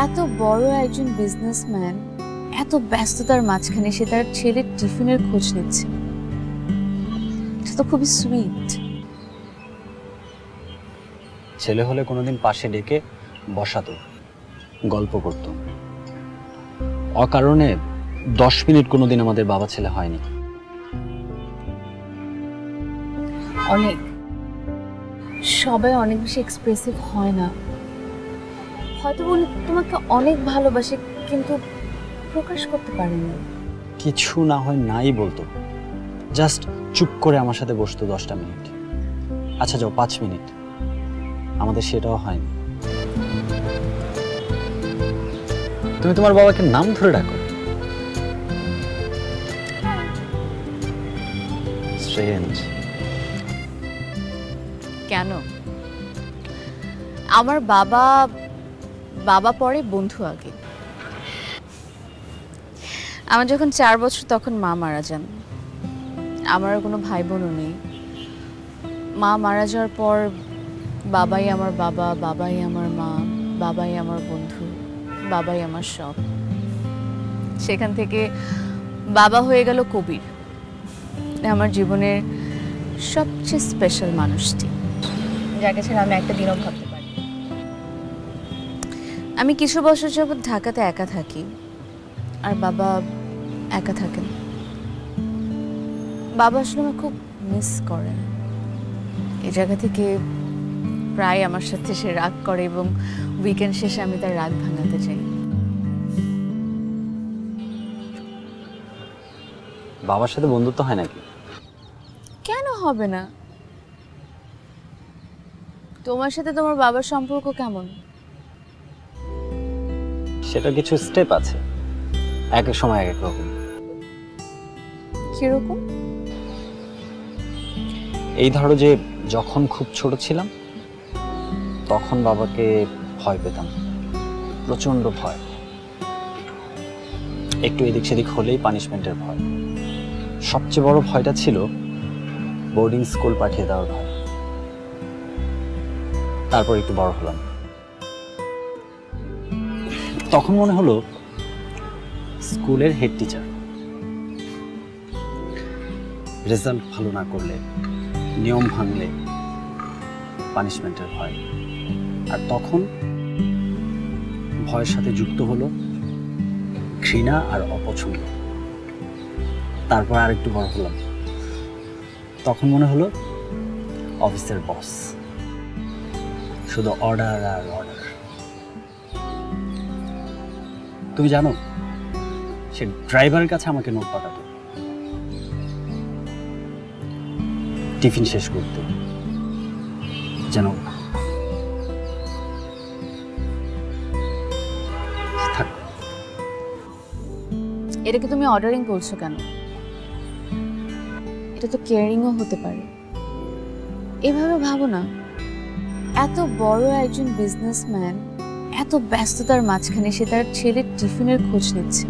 এত বড় একজন বিজনেসম্যান এত ব্যস্ততার মাঝখানে সে তার ছেলের টিফিনের খোঁজ নিচ্ছে, এটা তো খুবই সুইট। ছেলে হলে কোনোদিন পাশে ডেকে বসাতো, গল্প করত। অকারণে 10 মিনিট কোনোদিন আমাদের বাবা ছেলে হয়নি। অনেক সবাই অনেক বেশি এক্সপ্রেসিভ হয় না, হয়তো উনি তোমাকে অনেক ভালোবাসে কিন্তু প্রকাশ করতে পারেনি। কিছু না হয় নাই বলতো, জাস্ট চুপ করে আমার সাথে বসতো 10টা মিনিট। আচ্ছা যাও 5 মিনিট, আমাদের সেটাও হয়নি। তুমি তোমার বাবাকে নাম ধরে ডাকো। স্ট্রেঞ্জ। কেন? আমার বাবা বাবা পরে বন্ধু আগে। আমার যখন 4 বছর তখন মা মারা যান। আমার কোনো ভাই বোনও নেই। মা মারা যাওয়ার পর বাবাই আমার বাবা, বাবাই আমার মা, বাবাই আমার বন্ধু, বাবাই আমার সব। সেখান থেকে বাবা হয়ে গেল কবির, আমার জীবনের সবচেয়ে স্পেশাল মানুষটি, যাকে ছাড়া আমি একটা দিনও ভাবতে পারি। আমি কিছু বছর যাবৎ ঢাকাতে একা থাকি, আর বাবা একা থাকেন। বাবা আসলে আমার খুব মিস করেন। এই জায়গা থেকে প্রায় আমার সাথে সে রাগ করে এবং উইকেন্ড শেষে আমি তার রাগ ভাঙাতে চাই। বাবার সাথে বন্ধুত্ব হয় নাকি? কেন হবে না? তোমার সাথে তোমার বাবার সম্পর্ক কেমন? সেটা কিছু স্টেপ আছে, এক এক সময় এক এক রকম। কিরকম? এই ধরো যে যখন খুব ছোট ছিলাম তখন বাবাকে ভয় পেতাম, প্রচন্ড ভয়। একটু এদিক সেদিক হলেই পানিশমেন্টের ভয়। সবচেয়ে বড় ভয়টা ছিল বোর্ডিং স্কুল পাঠিয়ে দেওয়ার ভয়। তারপর একটু বড় হলাম, তখন মনে হলো স্কুলের হেড টিচার, রেজাল্ট ভালো না করলে, নিয়ম ভাঙলে পানিশমেন্টের ভয়। আর তখন ভয়ের সাথে যুক্ত হলো ঘৃণা আর অপছন্দ। তারপর আর একটু বড় হলাম, তখন মনে হলো অফিসের বস, শুধু অর্ডার আর অর্ডার। তুমি জানো, সে ড্রাইভারের কাছে আমাকে নোট পাঠাতো টিফিন শেষ করতে, যেন এটাকে তুমি অর্ডারিং বলছো কেন? এটা তো কেয়ারিংও হতে পারে। এভাবে ভাবো না, এত বড় একজন বিজনেসম্যান এত ব্যস্ততার মাঝখানে সে তার ছেলের টিফিনের খোঁজ নিচ্ছে,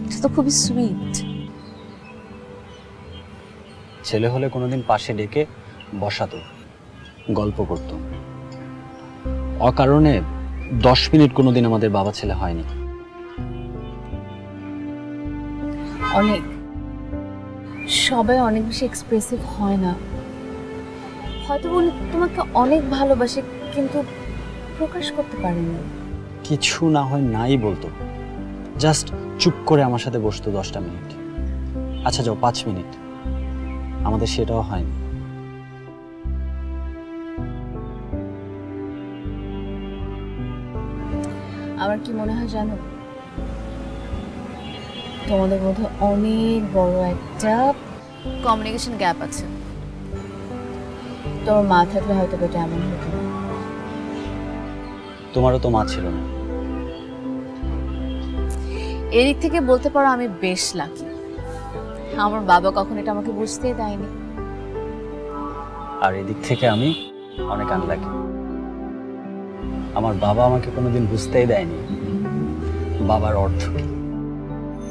এটা তো খুবই সুইট। ছেলে হলে কোনোদিন পাশে ডেকে বসাতো, গল্প করত। অকারণে 10 মিনিট কোনোদিন আমাদের বাবা ছেলে হয়নি। অনেক সবাই অনেক বেশি এক্সপ্রেসিভ হয় না, হয়তো উনি তোমাকে অনেক ভালোবাসে কিন্তু প্রকাশ করতে পারেনি। কিছু না হয় নাই বলতো, জাস্ট চুপ করে আমার সাথে বসতো 10টা মিনিট। আচ্ছা যাও 5 মিনিট, আমাদের সেটাও হয়নি। আমার কি মনে হয় জানো, তোমাদের মধ্যে অনেক বড় একটা কমিউনিকেশন গ্যাপ আছে। তোমার মা থাকলে হয়তো এটা এমন হতো না। তোমারও তো মা ছিল না। এদিক থেকে বলতে পারো আমি বেশ লাকি, আমার বাবা কখন এটা আমাকে বুঝতেই দেয়নি। আর এদিক থেকে আমি অনেক আনলাকি, আমার বাবা আমাকে কোনোদিন বুঝতেই দেয়নি বাবার অর্থ কি।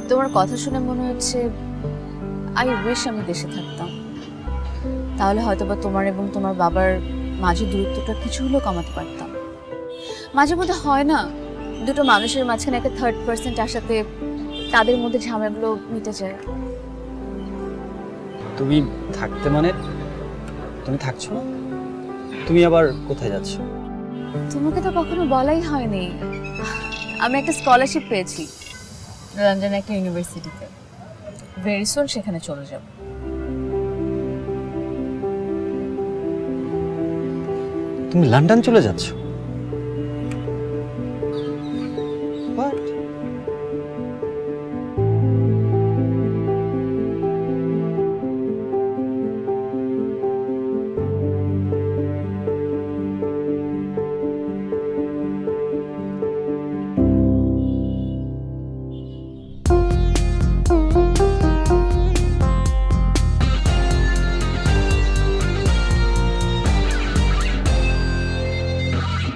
তোমার কথা শুনে মনে হচ্ছে আই উইশ আমি দেশে থাকতাম, তাহলে হয়তোবা তোমার এবং তোমার বাবার মাঝে দূরত্বটা কিছু হলেও কমাতে পারতাম। মাঝে মধ্যে হয় না, দুটো মানুষের মাঝখানে একটা থার্ড পার্সেন্ট আসাতে তাদের মধ্যে ঝামেলাগুলো মিটে যায়। তুমি থাকতে মানে তুমি থাকছো না? তুমি আবার কোথায় যাচ্ছ? তোমাকে তো কখনো বলাই হয়নি, আমি একটা স্কলারশিপ পেয়েছি লন্ডনের একটা ইউনিভার্সিটিতে। ভেরি সুন সেখানে চলে যাব। তুমি লন্ডন চলে যাচ্ছ?